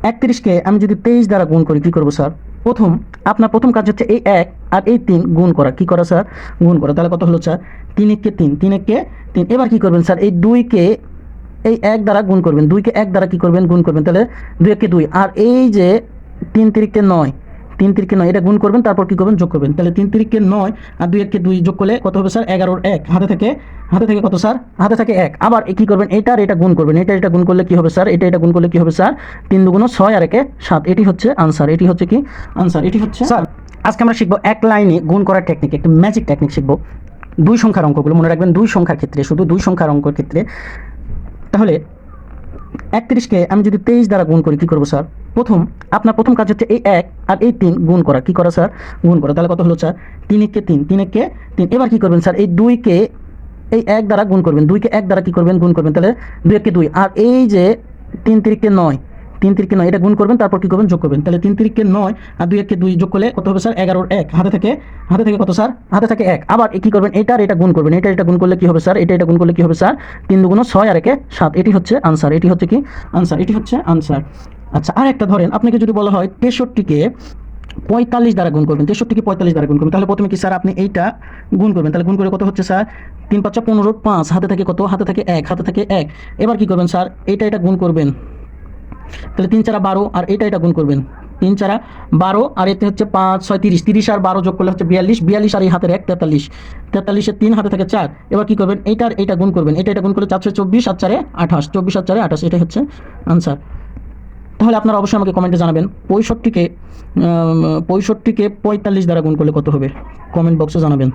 31কে আমি যদি 23 দ্বারা গুণ করি কি করব স্যার? প্রথম কাজ হচ্ছে এই 1 আর এই 3 গুণ করা। কি করা স্যার? গুণ করা। তাহলে কত হলো স্যার? 3 একে 3, 3 একে 3। এবার কি করবেন স্যার? এই 2কে এই 1 দ্বারা গুণ করবেন। 2কে 1 দ্বারা কি করবেন? গুণ করবেন। তাহলে 2 একে 2। আর এই যে 3 তিরিকে 9, 3 তিরিকে 9 এটা গুণ করবেন, তারপর কি করবেন? যোগ করবেন। তাহলে 3 তিরিকে 9 আর 2 একে 2 যোগ করলে কত হবে স্যার? 11 1। হাতে থেকে কত স্যার? হাতে থাকে 1। আবার কি করবেন? এটা আর এটা গুণ করবেন। এটা গুণ করলে কি হবে স্যার? এটা গুণ করলে কি হবে স্যার? 3 দুগুণ 6 আর 1 7। এটি হচ্ছে আনসার। এটি হচ্ছে কি আনসার? এটি হচ্ছে স্যার। আজকে আমরা শিখবো এক লাইনে গুণ করার টেকনিক, একটা ম্যাজিক টেকনিক শিখবো। দুই সংখ্যার অঙ্কগুলো মনে রাখবেন, দুই সংখ্যার ক্ষেত্রে, শুধু দুই সংখ্যার অঙ্কের ক্ষেত্রে। তাহলে 31কে আমি যদি 23 দ্বারা গুণ করি কি করব স্যার? প্রথম কাজ হচ্ছে এই 1 আর এই 3 গুণ করা। কি করা স্যার? গুণ করা। তাহলে কত হলো স্যার? 3 একে 3, 3 একে 3। এবার কি করবেন স্যার? এই 2কে এই 1 দ্বারা গুণ করবেন। 2কে 1 দ্বারা কি করবেন? গুণ করবেন। তাহলে 2 একে 2। আর এই যে 3 তিরিকে 9, 3 তিরিকে 9 এটা গুণ করবেন, তারপর কি করবেন? যোগ করবেন। তাহলে 3 তিরিকে 9 আর 2 একে 2 যোগ করলে কত হবে স্যার? 11 1। হাতে থেকে কত স্যার? হাতে থাকে 1। আবার কি করবেন? এটা আর এটা গুণ করবেন। এটা গুণ করলে কি হবে স্যার? এটা গুণ করলে কি হবে স্যার? 3 দুগুণ 6 আর 1 7। এটি হচ্ছে আনসার। এটি হচ্ছে কি আনসার? এটি হচ্ছে আনসার। আচ্ছা, আর একটা ধরেন, আপনাকে যদি বলা হয় 63কে 45 দ্বারা গুণ করবেন। 63কে 45 দ্বারা গুণ করবেন। তাহলে প্রথমে কি স্যার? আপনি এইটা গুণ করবেন। তাহলে গুণ করে কত হচ্ছে স্যার? 3 5 15 5। হাতে থাকে কত? হাতে থাকে 1। এবার কি করবেন স্যার? এটা গুণ করবেন। তাহলে 3 4 12 আর এটা গুণ করবেন। 3 4 12 আর এতে হচ্ছে 5 6 30, 30 আর 12 যোগ করলে হচ্ছে 42, 42 আর এই হাতের 1 43, 43 এর 3 হাতে থাকে 4। এবার কি করবেন? এটা গুণ করবেন। এটা গুণ করলে 4 24 আর 4 28, 24 আর 4 28। এটাই হচ্ছে আনসার। তাহলে আপনারা অবশ্যই আমাকে কমেন্টে জানাবেন 65কে 45 দ্বারা গুণ করলে কত হবে? কমেন্ট বক্সে জানাবেন।